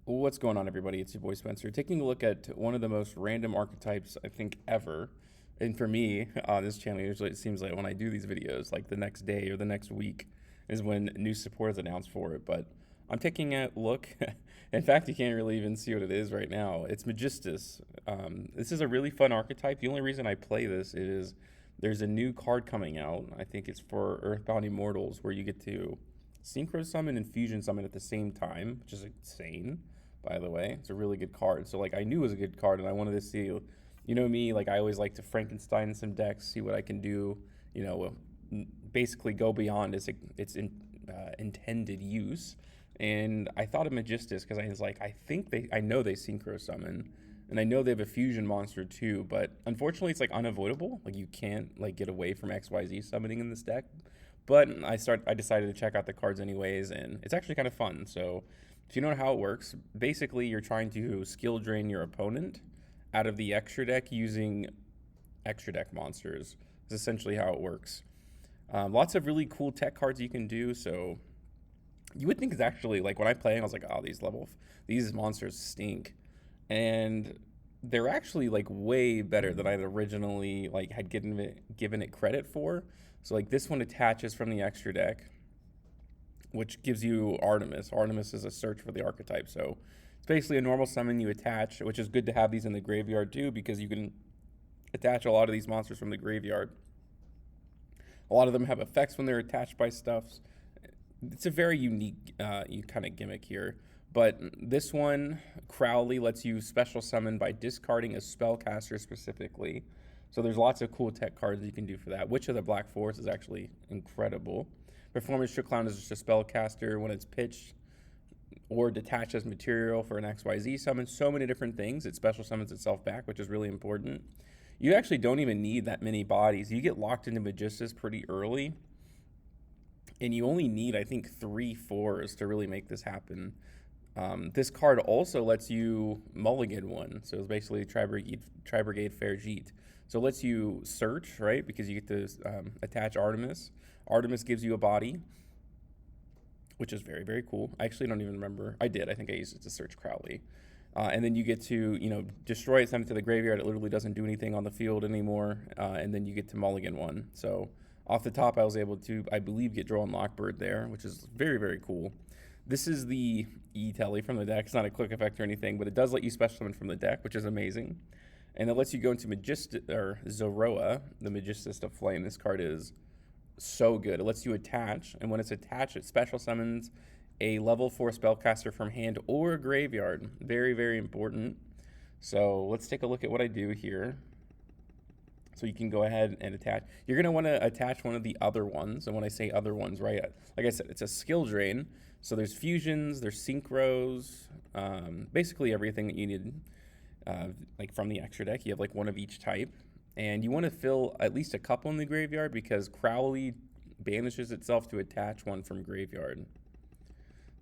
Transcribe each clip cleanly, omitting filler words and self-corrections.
What's going on, everybody? It's your boy Spencer, taking a look at one of the most random archetypes I think ever. And for me, on this channel, usually it seems like when I do these videos, like the next day or the next week is when new support is announced for it. But I'm taking a look. In fact, you can't really even see what it is right now. It's Magistus. This is a really fun archetype. The only reason I play this is there's a new card coming out. I think it's for Earthbound Immortals, where you get to Synchro summon and Fusion summon at the same time, which is insane, by the way. It's a really good card. So, like, I knew it was a good card, and I wanted to see, you know me, like, I always like to Frankenstein some decks, see what I can do, you know, basically go beyond its intended use. And I thought of Magistus because I was like, I know they Synchro summon, and I know they have a Fusion monster too, but unfortunately it's like unavoidable. Like, you can't like get away from XYZ summoning in this deck. But I decided to check out the cards anyways, and it's actually kind of fun. So if you know how it works, basically you're trying to skill drain your opponent out of the extra deck using extra deck monsters. Is essentially how it works. Lots of really cool tech cards you can do. So you would think it's actually, like, when I play, I was like, oh, these monsters stink, and they're actually like way better than I'd originally like had given it credit for. So like this one attaches from the extra deck, which gives you Artemis. Artemis is a search for the archetype, so it's basically a normal summon you attach, which is good to have these in the graveyard too, because you can attach a lot of these monsters from the graveyard. A lot of them have effects when they're attached by stuffs. It's a very unique kind of gimmick here. But this one, Crowley, lets you special summon by discarding a spellcaster specifically. So there's lots of cool tech cards you can do for that. Witch of the Black Forest is actually incredible. Performance Trick Clown is just a spellcaster when it's pitched or detached as material for an XYZ summon. So many different things. It special summons itself back, which is really important. You actually don't even need that many bodies. You get locked into Magistas pretty early, and you only need, I think, 3/4s to really make this happen. This card also lets you mulligan one, so it's basically Tri-Brigade Fairjeet. So it lets you search, right, because you get to attach Artemis. Artemis gives you a body, which is very, very cool. I actually don't even remember. I did. I think I used it to search Crowley. And then you get to, destroy it, send it to the graveyard. It literally doesn't do anything on the field anymore. And then you get to mulligan one. So off the top, I was able to, I believe, get Draw and Lockbird there, which is very, very cool. This is the E-Telly from the deck. It's not a quick effect or anything, but it does let you special summon from the deck, which is amazing. And it lets you go into Zoroa, the Magistus of Flame. This card is so good. It lets you attach, and when it's attached, it special summons a level 4 spellcaster from hand or graveyard. Very, very important. So let's take a look at what I do here. So you can go ahead and attach. You're going to want to attach one of the other ones. And when I say other ones, right, like I said, it's a skill drain. So there's fusions, there's synchros, basically everything that you need, like from the extra deck. You have like one of each type. And you want to fill at least a couple in the graveyard because Crowley banishes itself to attach one from graveyard.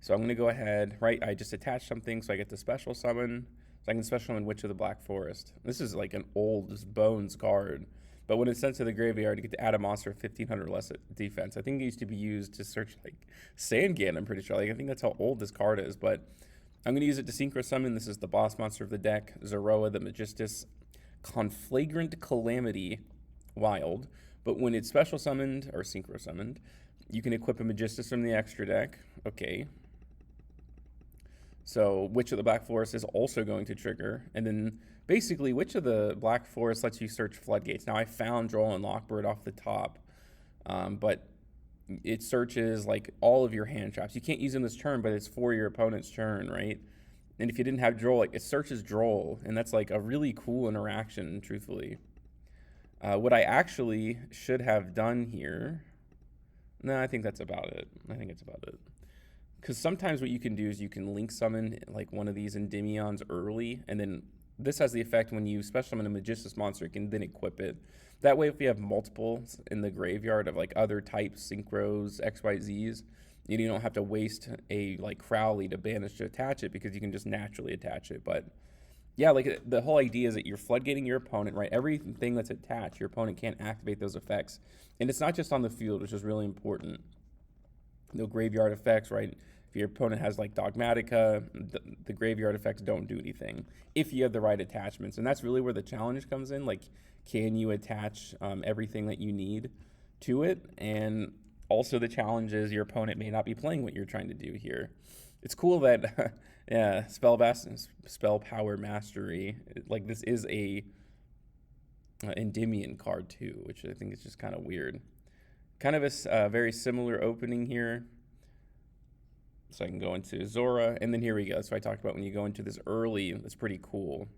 So I'm going to go ahead, right, I just attached something so I get the special summon. So I can special summon Witch of the Black Forest. This is like an old bones card. But when it's sent to the graveyard, you get to add a monster of 1,500 less defense. I think it used to be used to search like Sandgan, I'm pretty sure. Like, I think that's how old this card is. But I'm going to use it to Synchro summon. This is the boss monster of the deck, Zoroa, the Magistus Conflagrant Calamity Wild. But when it's special summoned, or Synchro summoned, you can equip a Magistus from the extra deck. Okay. So Witch of the Black Forest is also going to trigger. And then basically Witch of the Black Forest lets you search floodgates. Now I found Draw and Lockbird off the top, but it searches like all of your hand traps. You can't use them this turn, but it's for your opponent's turn, right? And if you didn't have Droll, like, it searches Droll, and that's like a really cool interaction, truthfully. What I actually should have done here, no, I think that's about it. I think it's about it. Because sometimes what you can do is you can link summon like one of these Endymions early, and then this has the effect when you special summon a Magistus monster, you can then equip it. That way, if you have multiples in the graveyard of like other types, Synchros, XYZs, you don't have to waste a like Crowley to banish to attach it because you can just naturally attach it. But yeah, like the whole idea is that you're floodgating your opponent, right? Everything that's attached, your opponent can't activate those effects. And it's not just on the field, which is really important. No graveyard effects, right? If If your opponent has like Dogmatica, the graveyard effects don't do anything if you have the right attachments. And that's really where the challenge comes in. Like, can you attach everything that you need to it? And also the challenge is your opponent may not be playing what you're trying to do here. It's cool that yeah, spell power mastery, like this is a Endymion card too, which I think is just kind of weird. Kind of a very similar opening here. So I can go into Zora, and then here we go. So I talked about when you go into this early, that's pretty cool.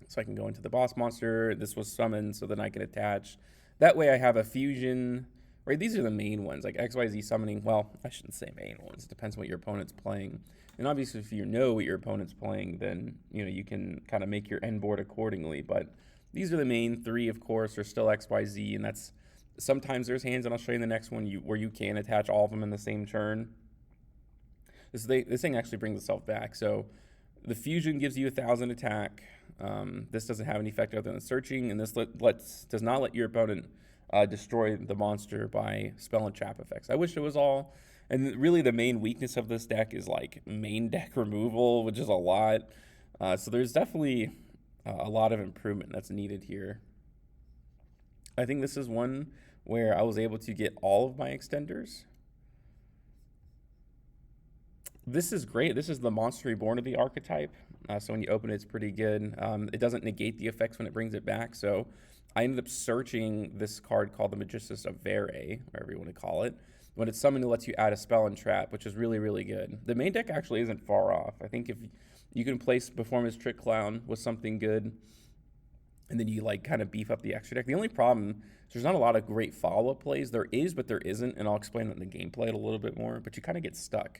So I can go into the boss monster. This was summoned, so then I can attach. That way I have a fusion, right? These are the main ones, like XYZ summoning. Well, I shouldn't say main ones. It depends on what your opponent's playing. And obviously, if you know what your opponent's playing, then you can kind of make your end board accordingly. But these are the main three, of course, are still XYZ, and that's sometimes there's hands, and I'll show you in the next one where you can attach all of them in the same turn. This thing actually brings itself back. So the fusion gives you 1,000 attack. This doesn't have any effect other than searching, and this does not let your opponent destroy the monster by spell and trap effects. I wish it was all. And really the main weakness of this deck is like main deck removal, which is a lot. So there's definitely a lot of improvement that's needed here. I think this is one where I was able to get all of my extenders. This is great. This is the Monster Reborn of the archetype. So when you open it, it's pretty good. It doesn't negate the effects when it brings it back. So I ended up searching this card called the Magistus of Vere, whatever you want to call it. When it's summoned, it lets you add a spell and trap, which is really, really good. The main deck actually isn't far off. I think if you can place Performance Trick Clown with something good, and then you like kind of beef up the extra deck. The only problem is there's not a lot of great follow-up plays. There is, but there isn't, and I'll explain that in the gameplay a little bit more, but you kind of get stuck.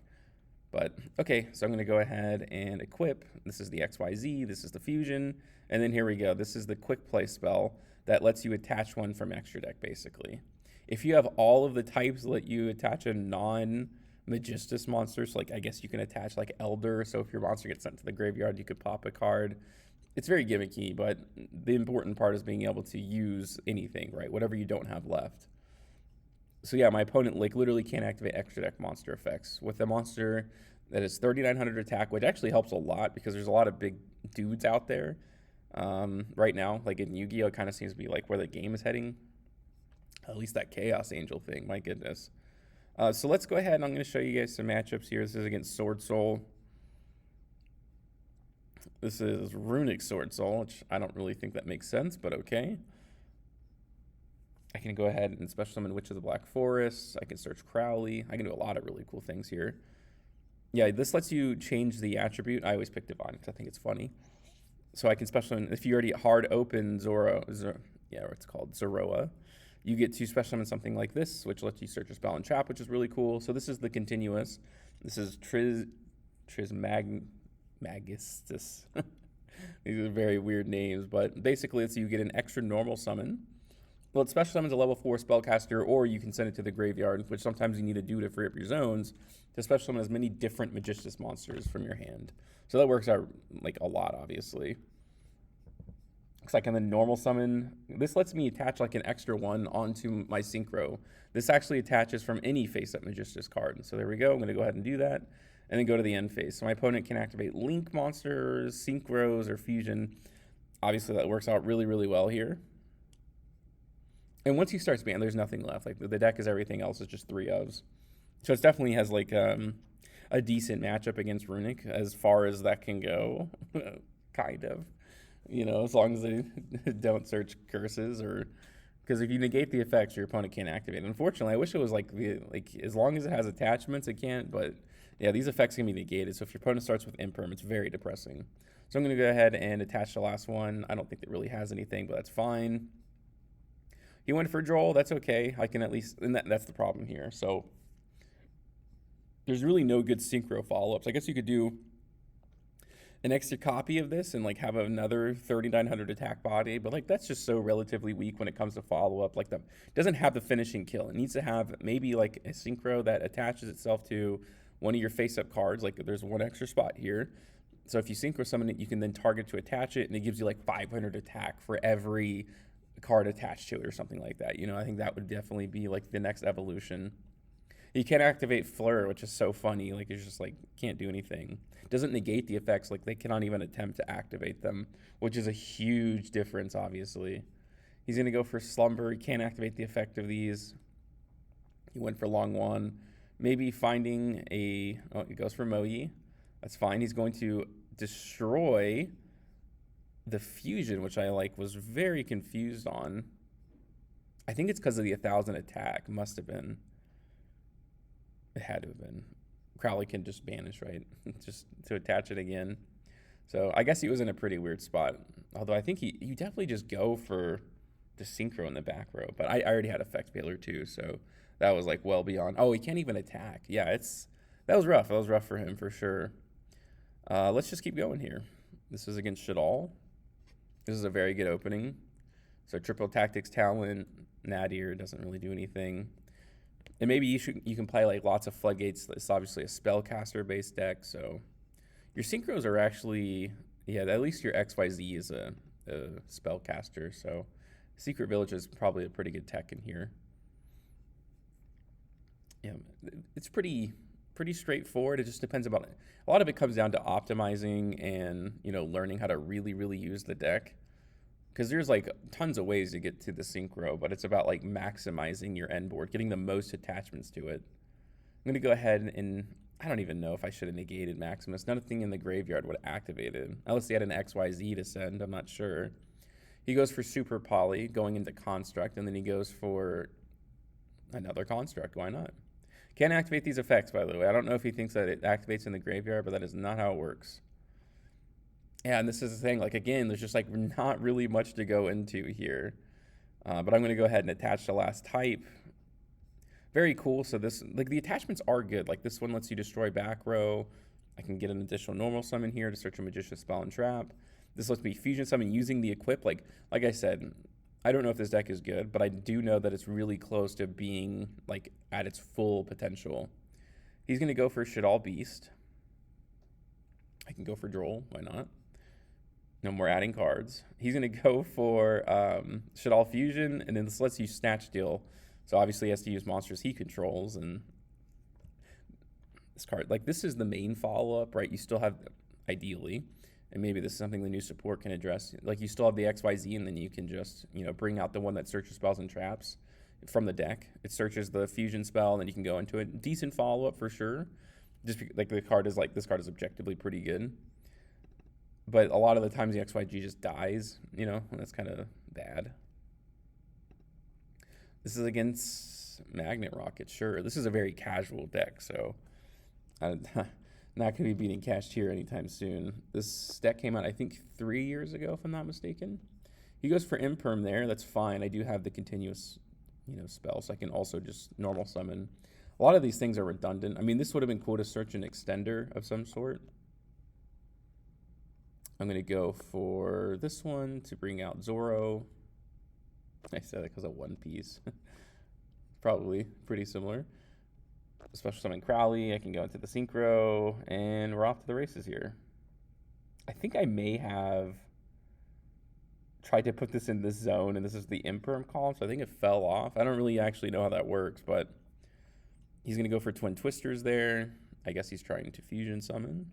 But, okay, so I'm going to go ahead and equip. This is the XYZ, this is the fusion, and then here we go. This is the quick play spell that lets you attach one from extra deck, basically. If you have all of the types that let you attach a non-Magistus monster, so like I guess you can attach like Elder, so if your monster gets sent to the graveyard, you could pop a card. It's very gimmicky, but the important part is being able to use anything, right? Whatever you don't have left. So yeah, my opponent like literally can't activate extra deck monster effects. With a monster that is 3,900 attack, which actually helps a lot because there's a lot of big dudes out there right now. Like in Yu-Gi-Oh! It kind of seems to be like where the game is heading. At least that Chaos Angel thing, my goodness. So let's go ahead and I'm going to show you guys some matchups here. This is against Sword Soul. This is Runic Sword Soul, which I don't really think that makes sense, but okay. I can go ahead and special summon Witch of the Black Forest. I can search Crowley. I can do a lot of really cool things here. Yeah, this lets you change the attribute. I always pick Divine because I think it's funny. So I can special summon, if you already hard open Zoroa, it's called Zoroa, you get to special summon something like this, which lets you search a spell and trap, which is really cool. So this is the continuous. This is Magistus. These are very weird names, but basically it's you get an extra normal summon. Well, it special summons a level 4 spellcaster, or you can send it to the graveyard, which sometimes you need to do to free up your zones, to special summon as many different Magistus monsters from your hand. So that works out like a lot, obviously. Looks like I can then normal summon. This lets me attach like an extra one onto my Synchro. This actually attaches from any face-up Magistus card. So there we go. I'm going to go ahead and do that, and then go to the end phase. So my opponent can activate Link monsters, Synchros, or Fusion. Obviously, that works out really, really well here. And once he starts ban, there's nothing left. Like the deck is everything else is just 3 ofs. So it definitely has like a decent matchup against Runic as far as that can go, kind of. As long as they don't search curses, or because if you negate the effects, your opponent can't activate. Unfortunately, I wish it was like as long as it has attachments, it can't. But yeah, these effects can be negated. So if your opponent starts with Imperm, it's very depressing. So I'm going to go ahead and attach the last one. I don't think it really has anything, but that's fine. He went for Droll, that's okay. I can at least, and that's the problem here. So there's really no good Synchro follow-ups. I guess you could do an extra copy of this and like have another 3,900 attack body, but like that's just so relatively weak when it comes to follow-up. Like doesn't have the finishing kill. It needs to have maybe like a Synchro that attaches itself to one of your face-up cards. Like there's one extra spot here. So if you Synchro summon it, you can then target to attach it, and it gives you like 500 attack for every card attached to it or something like that. I think that would definitely be like the next evolution. You can't activate Fleur, which is so funny. Like, it's just like, can't do anything. Doesn't negate the effects. Like, they cannot even attempt to activate them, which is a huge difference, obviously. He's going to go for Slumber. He can't activate the effect of these. He went for Long Wan. Maybe finding a... Oh, he goes for Moyi. That's fine. He's going to destroy the Fusion, which I was very confused on. I think it's because of the 1,000 attack. Must have been. It had to have been. Crowley can just banish, right? Just to attach it again. So I guess he was in a pretty weird spot. Although I think you definitely just go for the Synchro in the back row. But I already had Effect Veiler too, so that was well beyond. Oh, he can't even attack. Yeah, that was rough. That was rough for him for sure. Let's just keep going here. This is against Shadal. This is a very good opening. So triple Tactics Talent. Nadir doesn't really do anything. And maybe you can play lots of Floodgates. It's obviously a spellcaster based deck, so your Synchros are actually, yeah, at least your XYZ is a spellcaster, so Secret Village is probably a pretty good tech in here. Yeah, it's pretty straightforward. It just depends about it. A lot of it comes down to optimizing and learning how to really use the deck. Because there's tons of ways to get to the Synchro, but it's about maximizing your end board, getting the most attachments to it. I'm gonna go ahead and I don't even know if I should have negated Maximus. Nothing in the graveyard would have activated, unless he had an XYZ to send. I'm not sure. He goes for Super Poly, going into Construct, and then he goes for another Construct. Why not? Can't activate these effects, by the way. I don't know if he thinks that it activates in the graveyard, but that is not how it works. Yeah, and this is the thing, again, there's just not really much to go into here. But I'm going to go ahead and attach the last type. Very cool. So this, the attachments are good. This one lets you destroy back row. I can get an additional normal summon here to search a Magistas spell and trap. This lets me fusion summon using the equip. Like I said, I don't know if this deck is good, but I do know that it's really close to being at its full potential. He's going to go for Shadal Beast. I can go for Droll. Why not? No more adding cards. He's going to go for Shadal Fusion, and then this lets you Snatch Steal. So obviously he has to use monsters he controls, and this card, this is the main follow-up, right? You still have, ideally, and maybe this is something the new support can address, you still have the XYZ, and then you can just, bring out the one that searches spells and traps from the deck. It searches the fusion spell, and then you can go into it. Decent follow-up for sure. Just the card is this card is objectively pretty good. But a lot of the times the XYG just dies, and that's kind of bad. This is against Magnet Rocket, sure. This is a very casual deck, so I'm not going to be beating Cashier anytime soon. This deck came out, I think, 3 years ago, if I'm not mistaken. He goes for Imperm there. That's fine. I do have the continuous, spell, so I can also just normal summon. A lot of these things are redundant. I mean, this would have been cool to search an extender of some sort. I'm going to go for this one to bring out Zoro. I said that because of One Piece. Probably pretty similar. Special summon Crowley. I can go into the Synchro, and we're off to the races here. I think I may have tried to put this in this zone, and this is the Imperm column, so I think it fell off. I don't really actually know how that works, but he's going to go for Twin Twisters there. I guess he's trying to fusion summon.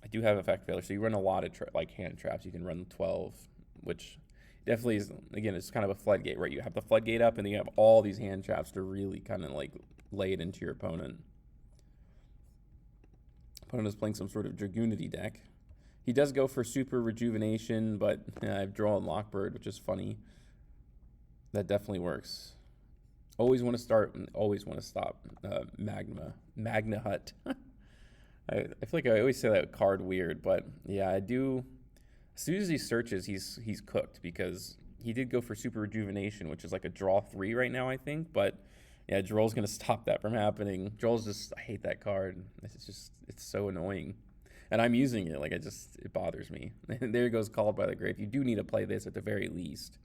I do have Effect Veiler, so you run a lot of hand traps. You can run 12, which definitely is, again, it's kind of a floodgate, right? You have the floodgate up, and then you have all these hand traps to really kind of lay it into your opponent. Opponent is playing some sort of Dragoonity deck. He does go for Super Rejuvenation, but I have Draw and Lockbird, which is funny. That definitely works. Always want to start and always want to stop. Magna Hut. I feel like I always say that card weird, but yeah, I do. As soon as he searches, he's cooked, because he did go for Super Rejuvenation, which is a draw 3 right now, I think. But yeah, Droll's gonna stop that from happening. Droll's just, I hate that card. It's so annoying, and I'm using it. It bothers me. And there goes Called by the Grave. You do need to play this at the very least,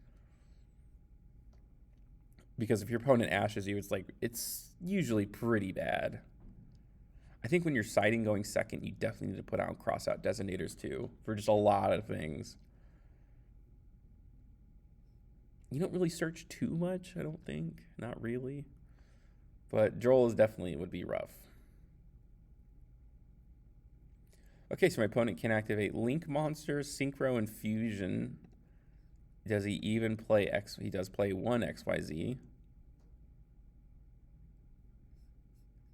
because if your opponent ashes you, it's usually pretty bad. I think when you're siding going second, you definitely need to put out cross-out designators too, for just a lot of things. You don't really search too much, I don't think. Not really. But Joel is definitely would be rough. Okay, so my opponent can activate Link Monsters, Synchro, and Fusion. Does he even play X? He does play one XYZ.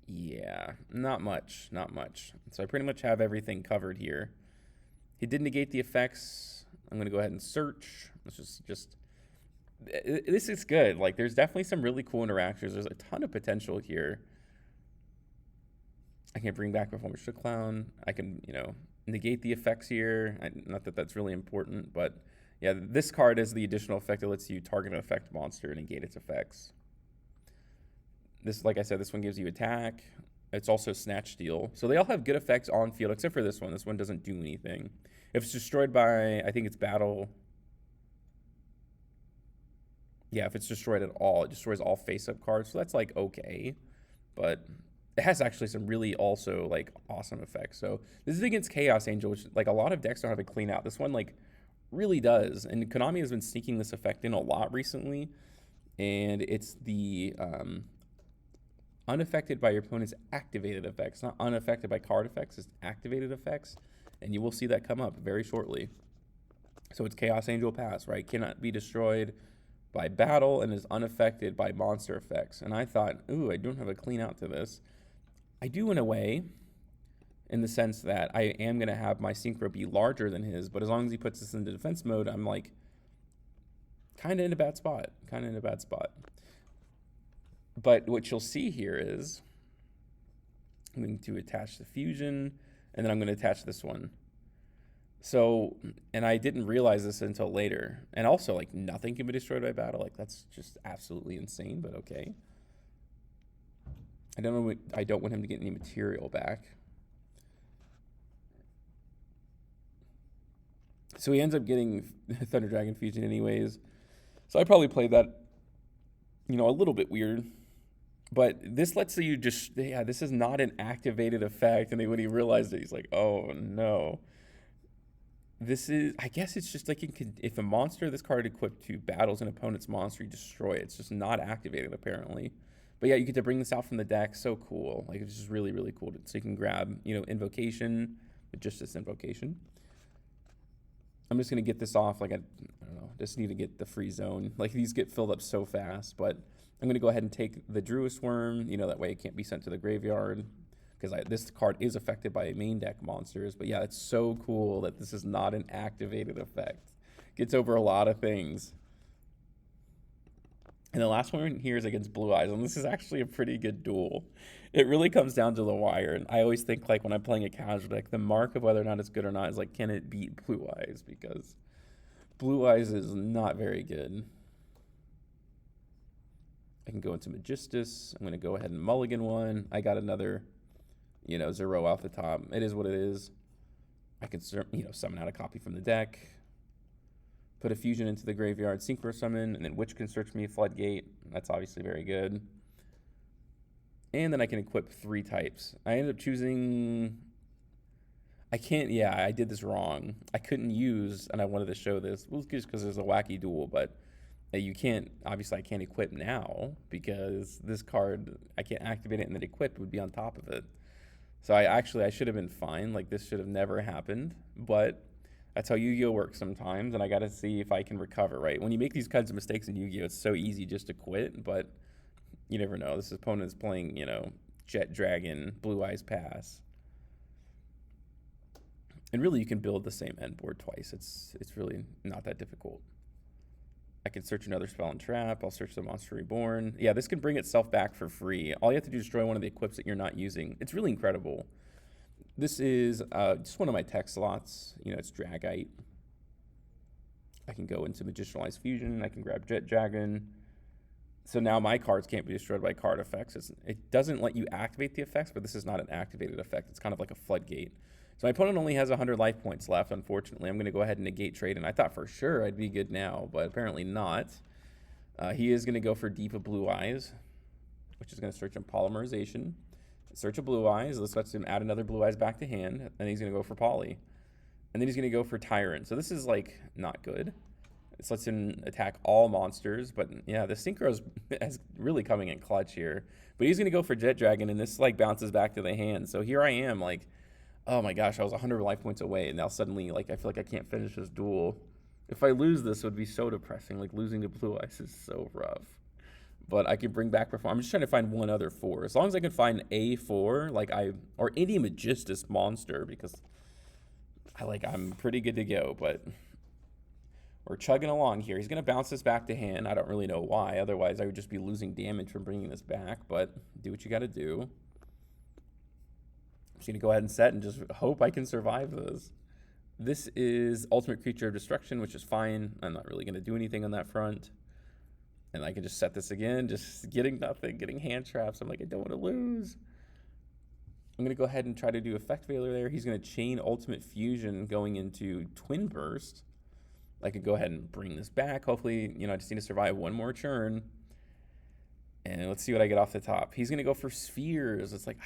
Yeah, not much, not much. So I pretty much have everything covered here. He did negate the effects. I'm going to go ahead and search. Let's just this is good. Like, there's definitely some really cool interactions. There's a ton of potential here. I can bring back Performance to Clown. I can, you know, negate the effects here. Not that that's really important, but yeah, this card is the additional effect that lets you target an effect monster and negate its effects. This, like I said, this one gives you attack. It's also Snatch Steal. So they all have good effects on field, except for this one. This one doesn't do anything. If it's destroyed by, I think it's battle. Yeah, if it's destroyed at all, it destroys all face-up cards. So that's like okay, but it has actually some really also like awesome effects. So this is against Chaos Angel, which like a lot of decks don't have a clean out. This one like really does, and Konami has been sneaking this effect in a lot recently, and it's the unaffected by your opponent's activated effects, not unaffected by card effects, it's activated effects, and you will see that come up very shortly. So it's Chaos Angel Pass, right? Cannot be destroyed by battle and is unaffected by monster effects. And I thought, ooh, I don't have a clean out to this. I do in a way, in the sense that I am going to have my Synchro be larger than his, but as long as he puts this into defense mode, I'm like kind of in a bad spot, But what you'll see here is I'm going to attach the fusion, and then I'm going to attach this one. So, and I didn't realize this until later. And also, like, nothing can be destroyed by battle. Like, that's just absolutely insane, but okay. I don't want him to get any material back. So he ends up getting Thunder Dragon Fusion anyways. So I probably played that, you know, a little bit weird. But this lets you just, yeah, this is not an activated effect. And then when he realized it, he's like, oh no. This is, I guess it's just like, if a monster, this card equipped to battles an opponent's monster, you destroy it. It's just not activated apparently. But yeah, you get to bring this out from the deck. So cool. Like, it's just really, really cool. So you can grab, you know, Invocation, just this Invocation. I'm just going to get this off. Like, I don't know, just need to get the free zone. Like, these get filled up so fast, but I'm going to go ahead and take the Druid's Worm, you know, that way it can't be sent to the graveyard, because this card is affected by main deck monsters. But yeah, it's so cool that this is not an activated effect. Gets over a lot of things. And the last one here is against Blue Eyes, and this is actually a pretty good duel. It really comes down to the wire, and I always think, like, when I'm playing a casual deck, the mark of whether or not it's good or not is, like, can it beat Blue Eyes? Because Blue Eyes is not very good. I can go into Magistus. I'm going to go ahead and mulligan one. I got another, you know, 0 off the top. It is what it is. I can, you know, summon out a copy from the deck. Put a fusion into the graveyard, Synchro summon, and then Witch can search me, Floodgate. That's obviously very good. And then I can equip 3 types. I ended up choosing, I can't, yeah, I did this wrong. I couldn't use, and I wanted to show this, well, just because there's a wacky duel, but you can't, obviously I can't equip now, because this card, I can't activate it and then equip would be on top of it. So I should have been fine. Like, this should have never happened, but that's how Yu-Gi-Oh works sometimes, and I got to see if I can recover, right? When you make these kinds of mistakes in Yu-Gi-Oh, it's so easy just to quit, but you never know. This opponent is playing, you know, Jet Dragon, Blue Eyes Pass. And really, you can build the same end board twice. It's really not that difficult. I can search another spell and trap. I'll search the Monster Reborn. Yeah, this can bring itself back for free. All you have to do is destroy one of the equips that you're not using. It's really incredible. This is just one of my tech slots. You know, it's Dragite. I can go into Magicianalized Fusion. I can grab Jet Dragon. So now my cards can't be destroyed by card effects. It doesn't let you activate the effects, but this is not an activated effect. It's kind of like a floodgate. So my opponent only has 100 life points left, unfortunately. I'm going to go ahead and negate trade, and I thought for sure I'd be good now, but apparently not. He is going to go for Deep of Blue Eyes, which is going to search on Polymerization. Search of Blue Eyes. This lets him add another Blue Eyes back to hand, and he's going to go for Poly. And then he's going to go for Tyrant. So this is, like, not good. This lets him attack all monsters, but yeah, the Synchro is really coming in clutch here. But he's going to go for Jet Dragon, and this like bounces back to the hand. So here I am, like, oh my gosh, I was 100 life points away, and now suddenly, like, I feel like I can't finish this duel. If I lose this, it would be so depressing. Like, losing to Blue Ice is so rough. But I can bring back performance. I'm just trying to find one other 4. As long as I can find a 4, like or any Magistus monster, because I'm pretty good to go. But we're chugging along here. He's going to bounce this back to hand. I don't really know why. Otherwise, I would just be losing damage from bringing this back. But do what you got to do. I'm just going to go ahead and set and just hope I can survive this. This is Ultimate Creature of Destruction, which is fine. I'm not really going to do anything on that front. And I can just set this again, just getting nothing, getting hand traps. I'm like, I don't want to lose. I'm going to go ahead and try to do Effect Veiler there. He's going to chain Ultimate Fusion going into Twin Burst. I could go ahead and bring this back. Hopefully, I just need to survive one more turn. And let's see what I get off the top. He's going to go for Spheres. It's like,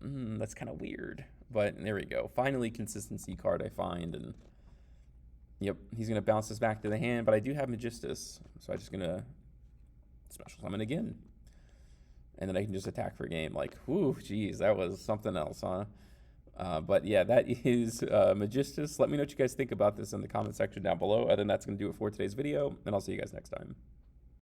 that's kind of weird. But there we go. Finally, consistency card I find. And yep, he's going to bounce this back to the hand. But I do have Magistus. So I'm just going to special summon again. And then I can just attack for game. Like, whoo, geez, that was something else, huh? But yeah, that is Magistus. Let me know what you guys think about this in the comment section down below. Other than that's going to do it for today's video, and I'll see you guys next time.